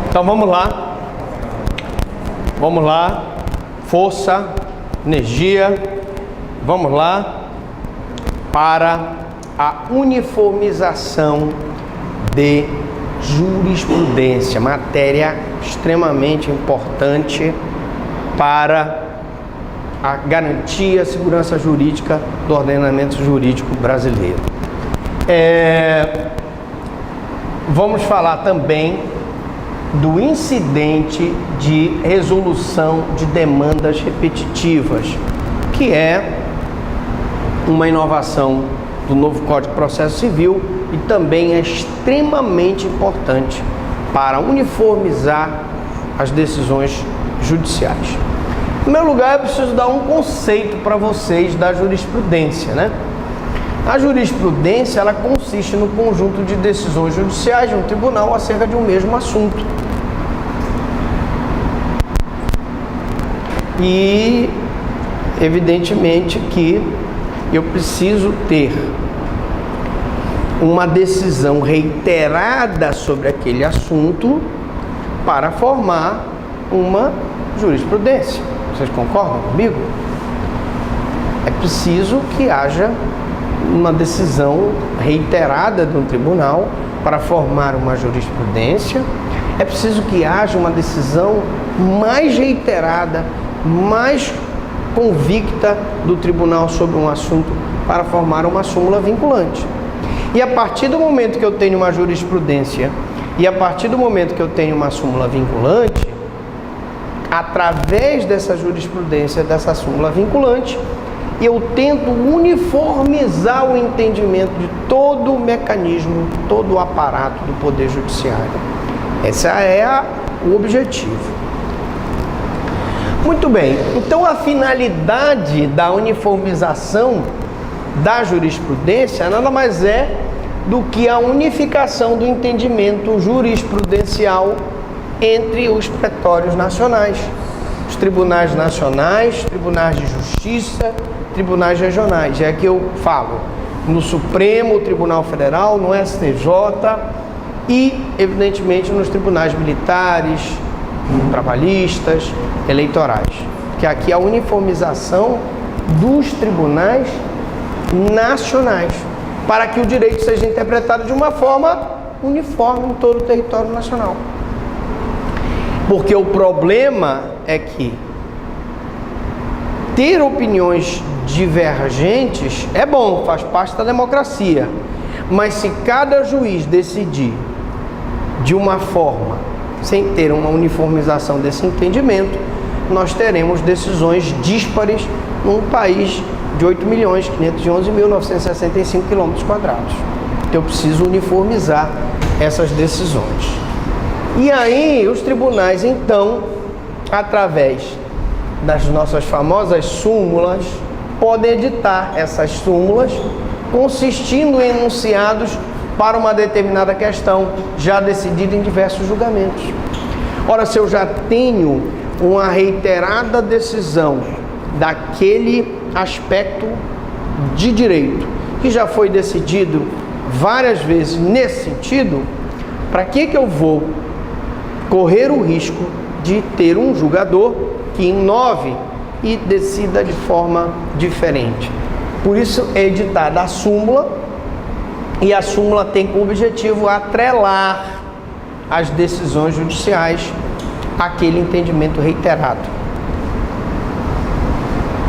Então vamos lá. Vamos lá. Força, energia. Vamos lá para a uniformização de jurisprudência, matéria extremamente importante para a garantia, a segurança jurídica do ordenamento jurídico brasileiro. Vamos falar também do incidente de resolução de demandas repetitivas, que é uma inovação do novo Código de Processo Civil e também é extremamente importante para uniformizar as decisões judiciais. Em primeiro lugar, eu preciso dar um conceito para vocês da jurisprudência, né? A jurisprudência, ela consiste no conjunto de decisões judiciais de um tribunal acerca de um mesmo assunto. E, evidentemente, que eu preciso ter uma decisão reiterada sobre aquele assunto para formar uma jurisprudência. Vocês concordam comigo? É preciso que haja uma decisão reiterada de um tribunal para formar uma jurisprudência. É preciso que haja uma decisão mais reiterada, mais convicta do tribunal sobre um assunto para formar uma súmula vinculante. E a partir do momento que eu tenho uma jurisprudência e a partir do momento que eu tenho uma súmula vinculante, através dessa jurisprudência, dessa súmula vinculante, eu tento uniformizar o entendimento de todo o mecanismo, todo o aparato do Poder Judiciário. Esse é o objetivo. Muito bem, então a finalidade da uniformização da jurisprudência nada mais é do que a unificação do entendimento jurisprudencial entre os pretórios nacionais, os tribunais nacionais, tribunais de justiça, tribunais regionais. É que eu falo no Supremo Tribunal Federal, no STJ e, evidentemente, nos tribunais militares, trabalhistas, eleitorais. Que aqui é a uniformização dos tribunais nacionais, para que o direito seja interpretado de uma forma uniforme em todo o território nacional. Porque o problema é que ter opiniões divergentes é bom, faz parte da democracia. Mas se cada juiz decidir de uma forma, sem ter uma uniformização desse entendimento, nós teremos decisões díspares num país de 8.511.965 km². Então eu preciso uniformizar essas decisões. E aí os tribunais, então, através das nossas famosas súmulas, podem editar essas súmulas consistindo em enunciados para uma determinada questão já decidida em diversos julgamentos. Ora, se eu já tenho uma reiterada decisão daquele aspecto de direito que já foi decidido várias vezes nesse sentido, para que eu vou correr o risco de ter um julgador que inove e decida de forma diferente? Por isso é editada a súmula, e a súmula tem como objetivo atrelar as decisões judiciais àquele entendimento reiterado.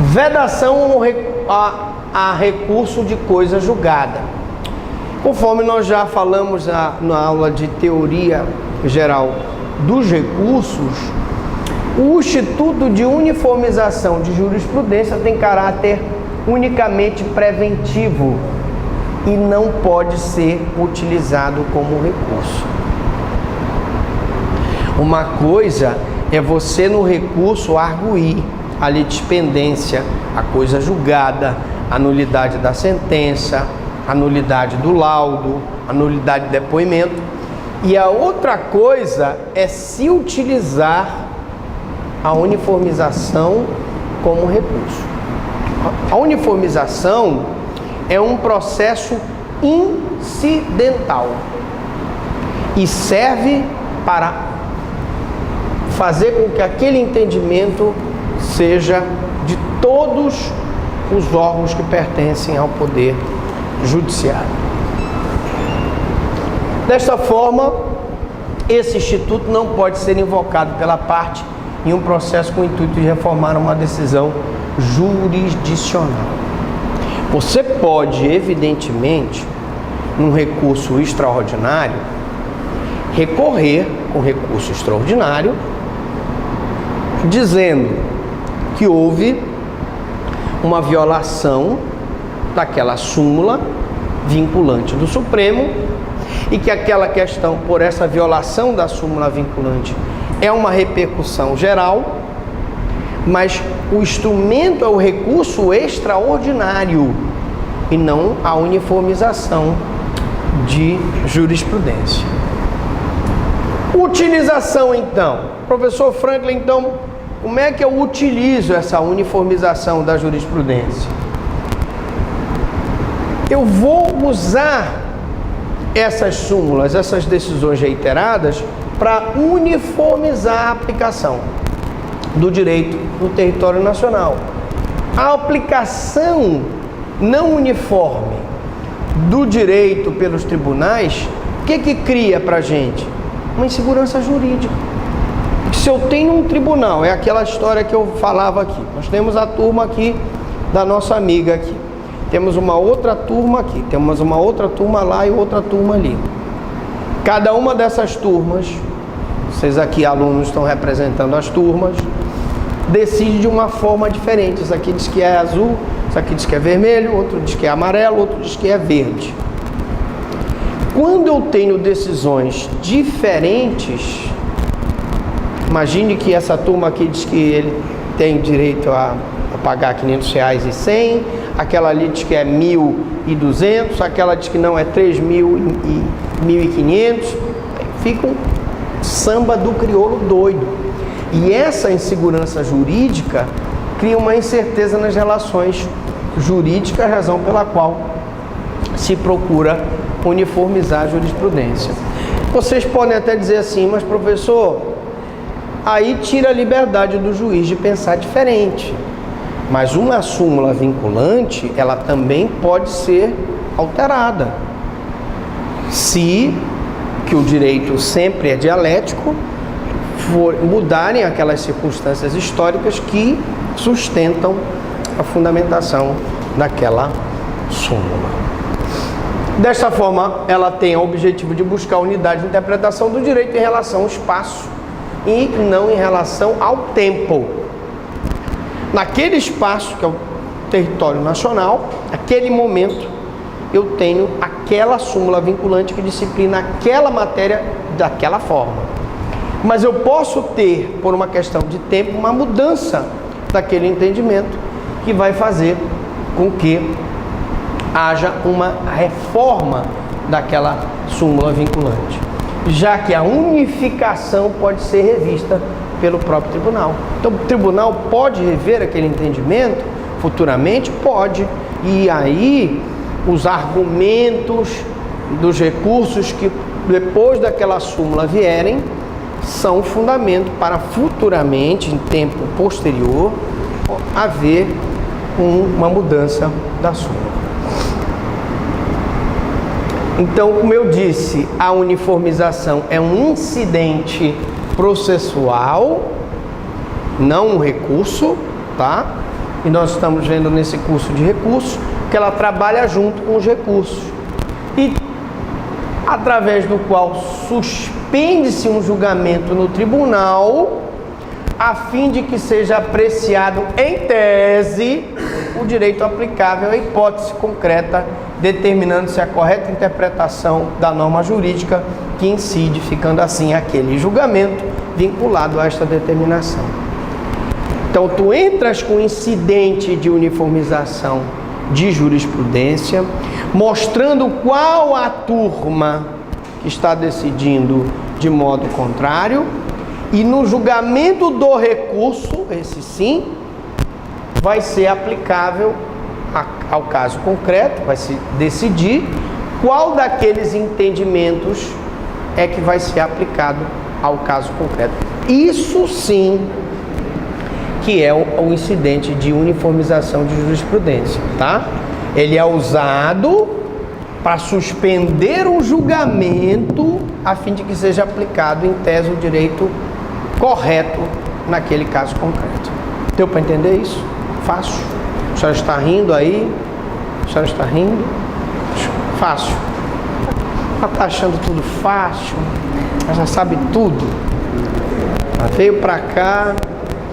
Vedação a recurso de coisa julgada. Conforme nós já falamos na aula de teoria geral dos recursos, o Instituto de Uniformização de Jurisprudência tem caráter unicamente preventivo e não pode ser utilizado como recurso. Uma coisa é você no recurso arguir a litispendência, a coisa julgada, a nulidade da sentença, a nulidade do laudo, a nulidade do depoimento. E a outra coisa é se utilizar a uniformização como recurso. A uniformização é um processo incidental e serve para fazer com que aquele entendimento seja de todos os órgãos que pertencem ao poder judiciário. Desta forma, esse instituto não pode ser invocado pela parte em um processo com o intuito de reformar uma decisão jurisdicional. Você pode, evidentemente, num recurso extraordinário, recorrer com recurso extraordinário, dizendo que houve uma violação daquela súmula vinculante do Supremo e que aquela questão, por essa violação da súmula vinculante, é uma repercussão geral, mas o instrumento é o recurso extraordinário e não a uniformização de jurisprudência. Utilização, então. Professor Franklin, então, como é que eu utilizo essa uniformização da jurisprudência? Eu vou usar essas súmulas, essas decisões reiteradas, para uniformizar a aplicação do direito no território nacional. A aplicação não uniforme do direito pelos tribunais, o que cria para a gente? Uma insegurança jurídica. Se eu tenho um tribunal, é aquela história que eu falava aqui, nós temos a turma aqui da nossa amiga aqui, temos uma outra turma aqui, temos uma outra turma lá e outra turma ali. Cada uma dessas turmas, vocês aqui alunos estão representando as turmas, decide de uma forma diferente. Isso aqui diz que é azul, isso aqui diz que é vermelho, outro diz que é amarelo, outro diz que é verde. Quando eu tenho decisões diferentes, imagine que essa turma aqui diz que ele tem direito a pagar R$500 e 100, aquela ali diz que é 1.200, aquela diz que não, é 3.000 e 1.500, fica um samba do crioulo doido. E essa insegurança jurídica cria uma incerteza nas relações jurídicas, razão pela qual se procura uniformizar a jurisprudência. Vocês podem até dizer assim, mas professor, aí tira a liberdade do juiz de pensar diferente. Mas uma súmula vinculante, ela também pode ser alterada. Se, que o direito sempre é dialético, mudarem aquelas circunstâncias históricas que sustentam a fundamentação daquela súmula. Desta forma, ela tem o objetivo de buscar a unidade de interpretação do direito em relação ao espaço e não em relação ao tempo. Naquele espaço, que é o território nacional, naquele momento, eu tenho aquela súmula vinculante que disciplina aquela matéria daquela forma. Mas eu posso ter, por uma questão de tempo, uma mudança daquele entendimento que vai fazer com que haja uma reforma daquela súmula vinculante, já que a unificação pode ser revista pelo próprio tribunal. Então, o tribunal pode rever aquele entendimento futuramente? Pode. E aí, os argumentos dos recursos que depois daquela súmula vierem são fundamento para futuramente, em tempo posterior, haver uma mudança da súmula. Então, como eu disse, a uniformização é um incidente processual, não um recurso, tá? E nós estamos vendo nesse curso de recursos que ela trabalha junto com os recursos e através do qual suspende-se um julgamento no tribunal a fim de que seja apreciado em tese o direito aplicável à hipótese concreta, determinando-se a correta interpretação da norma jurídica que incide, ficando assim aquele julgamento vinculado a esta determinação. Então, tu entras com incidente de uniformização de jurisprudência, mostrando qual a turma que está decidindo de modo contrário, e no julgamento do recurso, esse sim, vai ser aplicável ao caso concreto, vai se decidir qual daqueles entendimentos é que vai ser aplicado ao caso concreto. Isso sim que é o incidente de uniformização de jurisprudência, tá? Ele é usado para suspender um julgamento a fim de que seja aplicado em tese o direito correto naquele caso concreto. Deu para entender isso? Fácil. A senhora está rindo aí? A senhora está rindo? Fácil. Ela está achando tudo fácil, ela já sabe tudo. Ela veio para cá,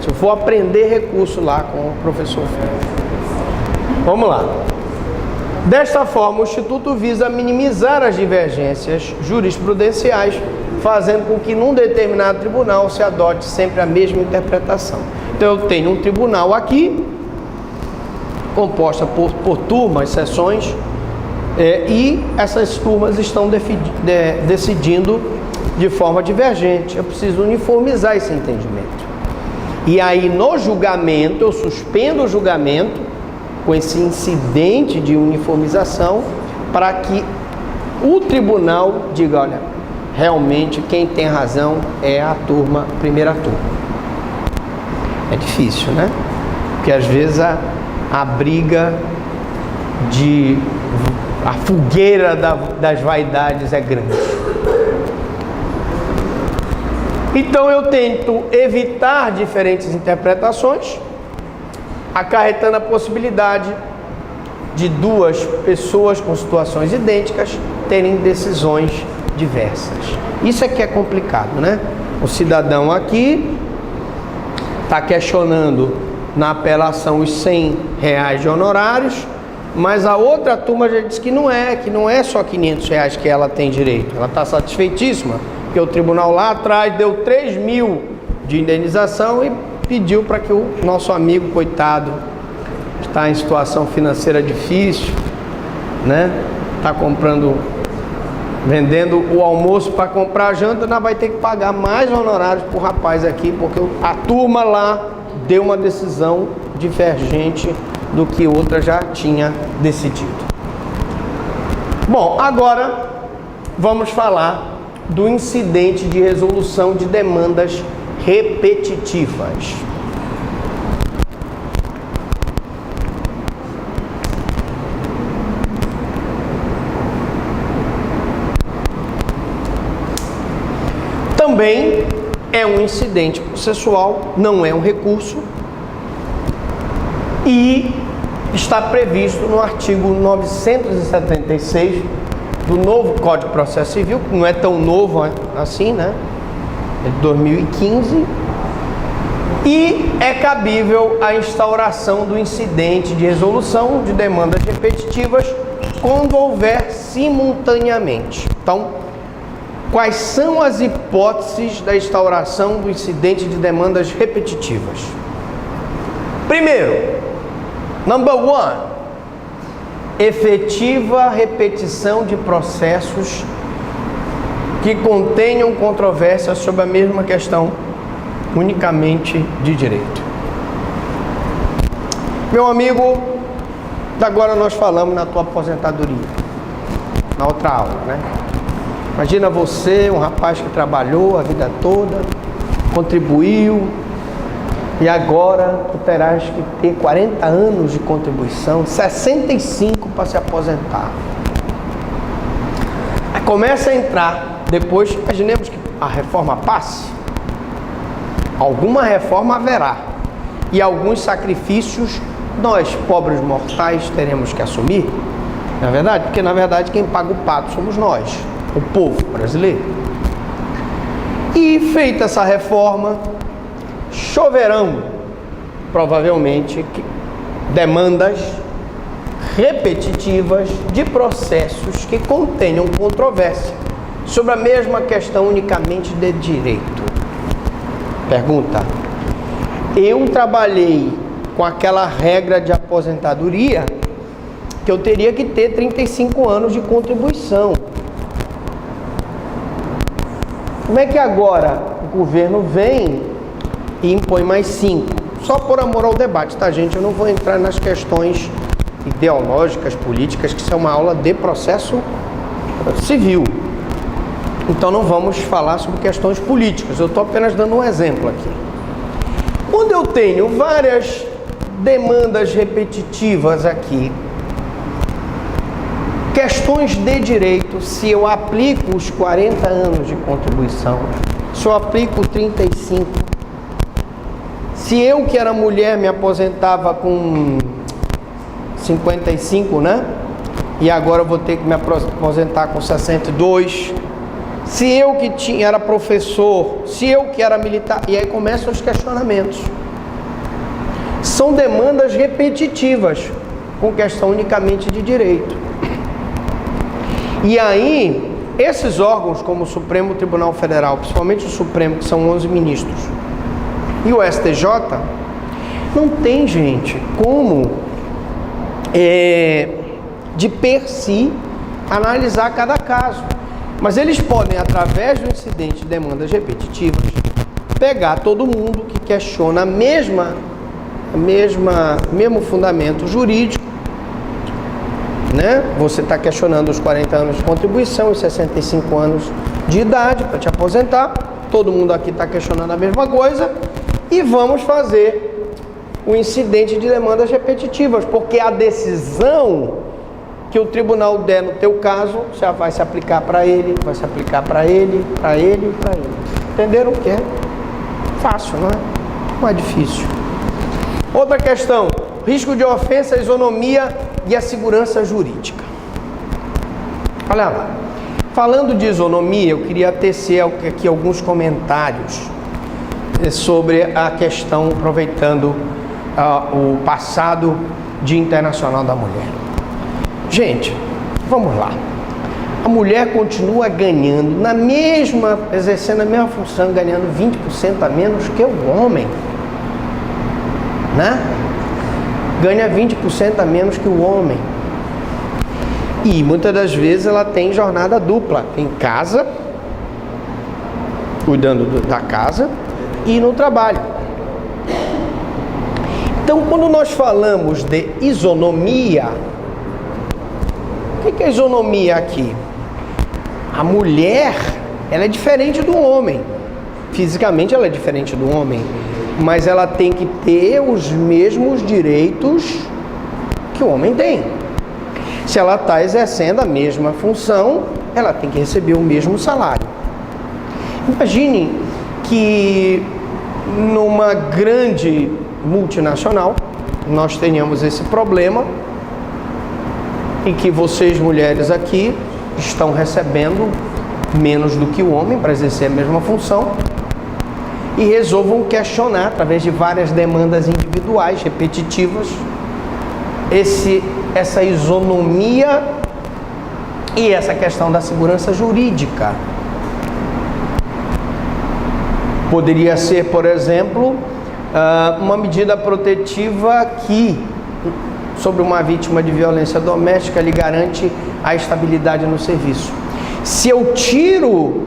eu vou aprender recurso lá com o professor Fernando. Vamos lá. Desta forma, o Instituto visa minimizar as divergências jurisprudenciais, fazendo com que num determinado tribunal se adote sempre a mesma interpretação. Então eu tenho um tribunal aqui, composta por turmas, sessões, e essas turmas estão decidindo de forma divergente. Eu preciso uniformizar esse entendimento. E aí no julgamento, eu suspendo o julgamento com esse incidente de uniformização para que o tribunal diga, olha, realmente quem tem razão é a primeira turma. É difícil, né? Porque às vezes a briga a fogueira das vaidades é grande. Então eu tento evitar diferentes interpretações, acarretando a possibilidade de duas pessoas com situações idênticas terem decisões diversas. Isso é que é complicado, né? O cidadão aqui está questionando na apelação os R$100 de honorários, mas a outra turma já disse que não é só R$500 que ela tem direito. Ela está satisfeitíssima, porque o tribunal lá atrás deu 3.000 de indenização e pediu para que o nosso amigo, coitado, está em situação financeira difícil, né? Está vendendo o almoço para comprar a janta, ainda vai ter que pagar mais honorários para o rapaz aqui, porque a turma lá deu uma decisão divergente do que outra já tinha decidido. Bom, agora vamos falar do incidente de resolução de demandas repetitivas. Também é um incidente processual, não é um recurso, e está previsto no artigo 976 do novo Código de Processo Civil, que não é tão novo assim, né? É de 2015, e é cabível a instauração do incidente de resolução de demandas repetitivas quando houver simultaneamente. Então, quais são as hipóteses da instauração do incidente de demandas repetitivas? Primeiro, number one, efetiva repetição de processos que contenham controvérsias sobre a mesma questão unicamente de direito. Meu amigo, agora nós falamos na tua aposentadoria, na outra aula, né? Imagina você, um rapaz que trabalhou a vida toda, contribuiu, e agora tu terás que ter 40 anos de contribuição, 65 para se aposentar. Aí começa a entrar, depois, imaginemos que a reforma passe, alguma reforma haverá, e alguns sacrifícios nós, pobres mortais, teremos que assumir, não é verdade? Porque na verdade quem paga o pato somos nós, o povo brasileiro. E feita essa reforma, choverão provavelmente demandas repetitivas de processos que contenham controvérsia sobre a mesma questão unicamente de direito. Pergunta: eu trabalhei com aquela regra de aposentadoria que eu teria que ter 35 anos de contribuição. Como é que agora o governo vem e impõe mais 5? Só por amor ao debate, tá, gente? Eu não vou entrar nas questões ideológicas, políticas, que isso é uma aula de processo civil. Então não vamos falar sobre questões políticas, eu estou apenas dando um exemplo aqui. Quando eu tenho várias demandas repetitivas aqui, questões de direito, se eu aplico os 40 anos de contribuição, se eu aplico 35, se eu que era mulher me aposentava com 55, né? E agora eu vou ter que me aposentar com 62. Se eu que era professor, se eu que era militar, e aí começam os questionamentos. São demandas repetitivas, com questão unicamente de direito. E aí, esses órgãos, como o Supremo Tribunal Federal, principalmente o Supremo, que são 11 ministros, e o STJ, não tem, gente, como, de per si, analisar cada caso. Mas eles podem, através do incidente de demandas repetitivas, pegar todo mundo que questiona mesmo fundamento jurídico, né? Você está questionando os 40 anos de contribuição, os 65 anos de idade para te aposentar, todo mundo aqui está questionando a mesma coisa, e vamos fazer o incidente de demandas repetitivas, porque a decisão que o tribunal der no teu caso já vai se aplicar para ele, vai se aplicar para ele, para ele, para ele. Entenderam o que é? Fácil, não é? Não é difícil. Outra questão, risco de ofensa, a isonomia e a segurança jurídica. Olha lá, falando de isonomia, eu queria tecer aqui alguns comentários sobre a questão, aproveitando o passado Dia Internacional da Mulher. Gente, vamos lá. A mulher continua ganhando exercendo a mesma função, ganhando 20% a menos que o homem, né? Ganha 20% a menos que o homem. E muitas das vezes ela tem jornada dupla, em casa, cuidando da casa, e no trabalho. Então, quando nós falamos de isonomia, o que é isonomia aqui? A mulher, ela é diferente do homem. Fisicamente ela é diferente do homem, mas ela tem que ter os mesmos direitos que o homem tem. Se ela está exercendo a mesma função, ela tem que receber o mesmo salário. Imagine que numa grande multinacional nós tenhamos esse problema e que vocês mulheres aqui estão recebendo menos do que o homem para exercer a mesma função e resolvam questionar, através de várias demandas individuais, repetitivas, essa isonomia e essa questão da segurança jurídica. Poderia ser, por exemplo, uma medida protetiva que, sobre uma vítima de violência doméstica, lhe garante a estabilidade no serviço. Se eu tiro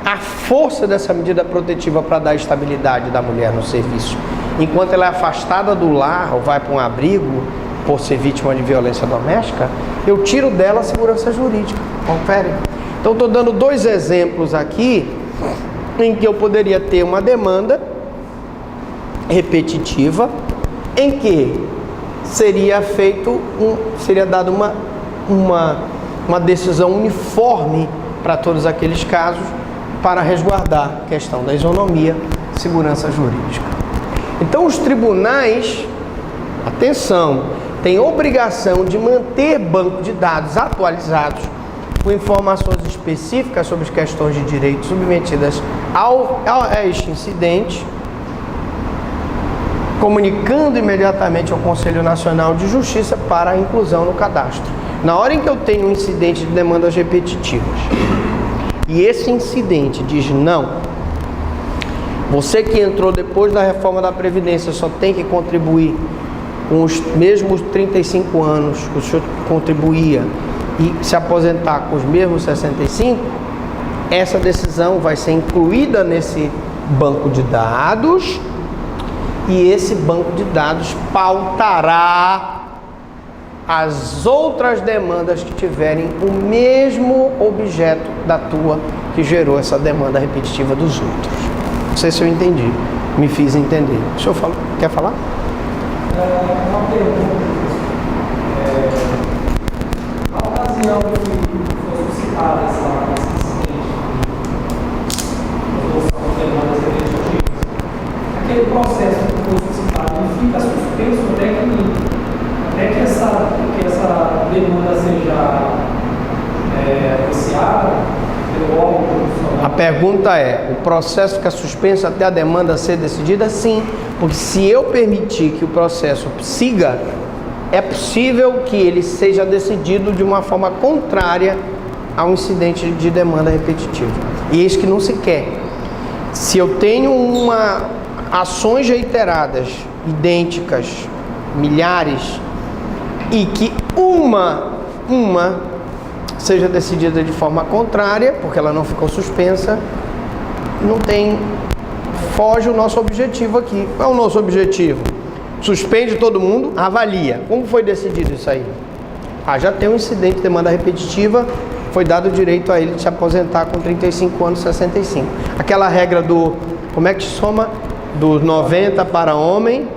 a força dessa medida protetiva para dar estabilidade da mulher no serviço, enquanto ela é afastada do lar ou vai para um abrigo por ser vítima de violência doméstica, eu tiro dela a segurança jurídica. Confere? Então, estou dando dois exemplos aqui em que eu poderia ter uma demanda repetitiva, em que seria dada uma decisão uniforme para todos aqueles casos, para resguardar a questão da isonomia, segurança jurídica. Então, os tribunais, atenção, têm obrigação de manter banco de dados atualizados com informações específicas sobre as questões de direito submetidas a este incidente, comunicando imediatamente ao Conselho Nacional de Justiça para a inclusão no cadastro. Na hora em que eu tenho um incidente de demandas repetitivas e esse incidente diz não, você que entrou depois da reforma da Previdência só tem que contribuir com os mesmos 35 anos que o senhor contribuía e se aposentar com os mesmos 65, essa decisão vai ser incluída nesse banco de dados e esse banco de dados pautará as outras demandas que tiverem o mesmo objeto da tua que gerou essa demanda repetitiva dos outros. Não sei se eu entendi, me fiz entender. O senhor quer falar? Uma pergunta. Na ocasião que foi suscitada esse incidente de resolução de demandas repetitivas, aquele processo que foi suscitado ele fica suspenso até que essa demanda seja apreciada pelo órgão profissional. A pergunta é, o processo fica suspenso até a demanda ser decidida? Sim, porque se eu permitir que o processo siga, é possível que ele seja decidido de uma forma contrária ao incidente de demanda repetitiva. E é isso que não se quer. Se eu tenho ações reiteradas, idênticas, milhares, e que uma seja decidida de forma contrária, porque ela não ficou suspensa, foge o nosso objetivo aqui. Qual é o nosso objetivo? Suspende todo mundo, avalia. Como foi decidido isso aí? Já tem um incidente de demanda repetitiva, foi dado o direito a ele de se aposentar com 35 anos, 65. Aquela regra do, como é que soma? Dos 90 para homem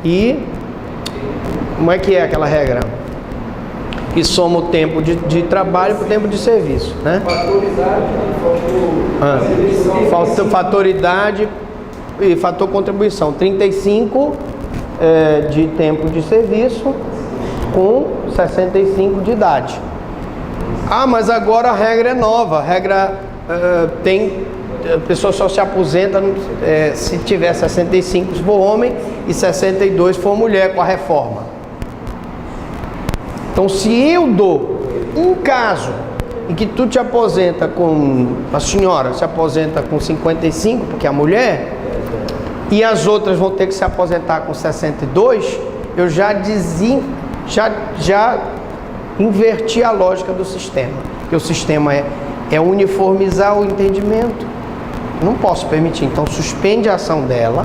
e... Como é que é aquela regra? E soma o tempo de trabalho para o tempo de serviço, né? Faltou fatoridade e fator contribuição. 35 de tempo de serviço com 65 de idade. Mas agora a regra é nova. A regra a pessoa só se aposenta se tiver 65 se for homem e 62 se for mulher, com a reforma. Então, se eu dou um caso em que tu te aposenta a senhora se aposenta com 55, porque é a mulher, e as outras vão ter que se aposentar com 62, eu já inverti a lógica do sistema. Porque o sistema é uniformizar o entendimento. Não posso permitir. Então, suspende a ação dela,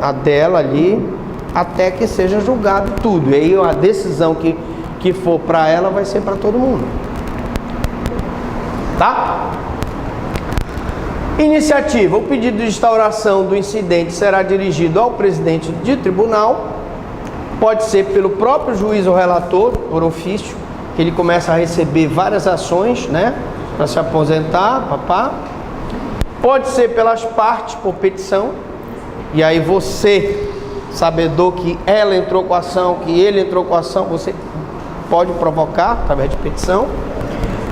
a dela ali, até que seja julgado tudo. E aí a decisão que for para ela vai ser para todo mundo. Tá? Iniciativa. O pedido de instauração do incidente será dirigido ao presidente de tribunal. Pode ser pelo próprio juiz ou relator, por ofício, que ele começa a receber várias ações, né? Para se aposentar, papá. Pode ser pelas partes, por petição. E aí você, sabedor que ela entrou com a ação, que ele entrou com a ação, você pode provocar através de petição.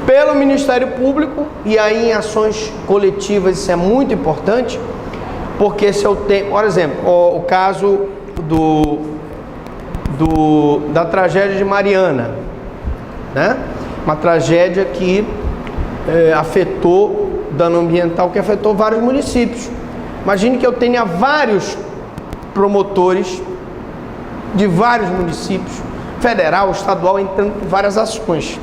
Pelo Ministério Público, e aí em ações coletivas isso é muito importante, porque se eu tenho, por exemplo, o caso da tragédia de Mariana, né? Uma tragédia que afetou, dano ambiental que afetou vários municípios. Imagine que eu tenha vários promotores de vários municípios, federal, estadual, entrando em várias ações.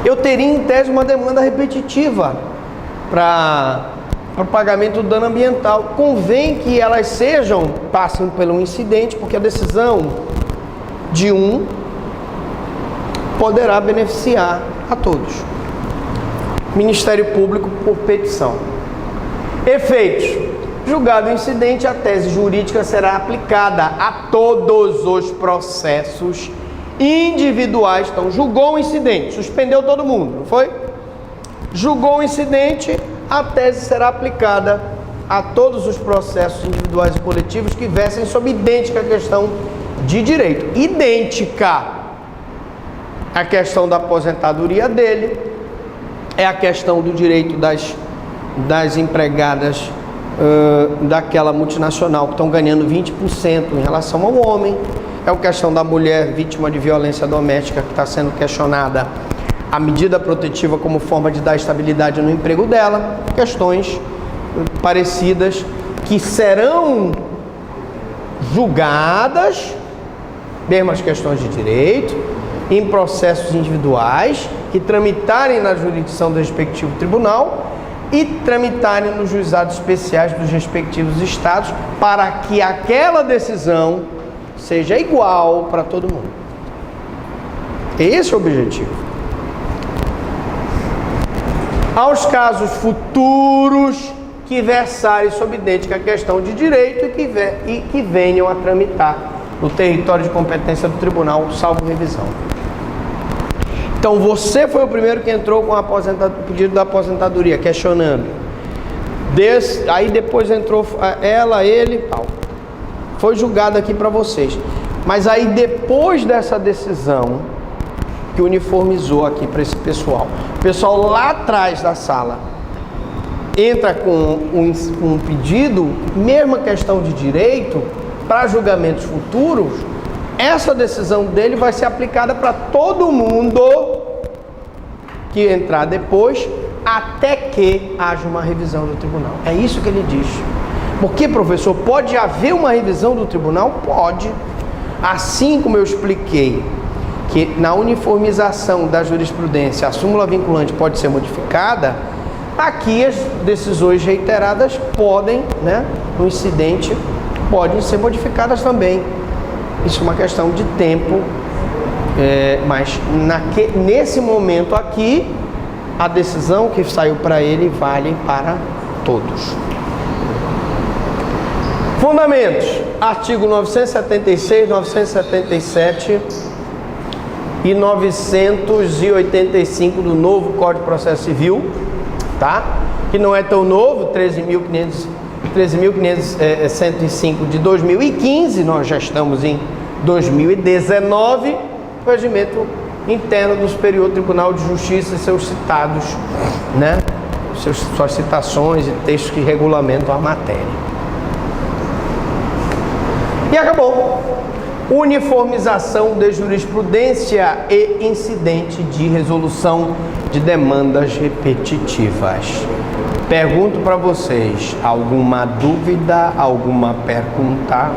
Eu teria em tese uma demanda repetitiva para o pagamento do dano ambiental. Convém que elas passem pelo incidente, porque a decisão de um poderá beneficiar a todos. Ministério Público por petição. Efeitos. Julgado o incidente, a tese jurídica será aplicada a todos os processos individuais. Então, julgou o incidente, suspendeu todo mundo, não foi? Julgou o incidente, a tese será aplicada a todos os processos individuais e coletivos que versem sob idêntica questão de direito. Idêntica a questão da aposentadoria dele, é a questão do direito das empregadas daquela multinacional que estão ganhando 20% em relação ao homem, é a questão da mulher vítima de violência doméstica que está sendo questionada a medida protetiva como forma de dar estabilidade no emprego dela, questões parecidas que serão julgadas, mesmas questões de direito, em processos individuais que tramitarem na jurisdição do respectivo tribunal e tramitarem nos juizados especiais dos respectivos estados, para que aquela decisão seja igual para todo mundo. Esse é o objetivo. Aos casos futuros que versarem sobre idêntica questão de direito e que venham a tramitar no território de competência do tribunal, salvo revisão. Então você foi o primeiro que entrou com o pedido da aposentadoria, questionando. Aí depois entrou ela, ele e tal. Foi julgado aqui para vocês. Mas aí depois dessa decisão que uniformizou aqui para esse pessoal, o pessoal lá atrás da sala entra com um pedido, mesma questão de direito, para julgamentos futuros, essa decisão dele vai ser aplicada para todo mundo que entrar depois, até que haja uma revisão do tribunal. É isso que ele diz. Porque, professor, pode haver uma revisão do tribunal? Pode. Assim como eu expliquei que na uniformização da jurisprudência a súmula vinculante pode ser modificada, aqui as decisões reiteradas podem, no incidente, podem ser modificadas também. Isso é uma questão de tempo, mas nesse momento aqui, a decisão que saiu para ele vale para todos. Fundamentos: artigo 976, 977 e 985 do novo Código de Processo Civil, tá? Que não é tão novo, 13.105 de 2015, nós já estamos em 2019, o regimento interno do Superior Tribunal de Justiça e seus citados, suas citações e textos que regulamentam a matéria. E acabou. Uniformização de jurisprudência e incidente de resolução de demandas repetitivas. Pergunto para vocês, alguma dúvida, alguma pergunta?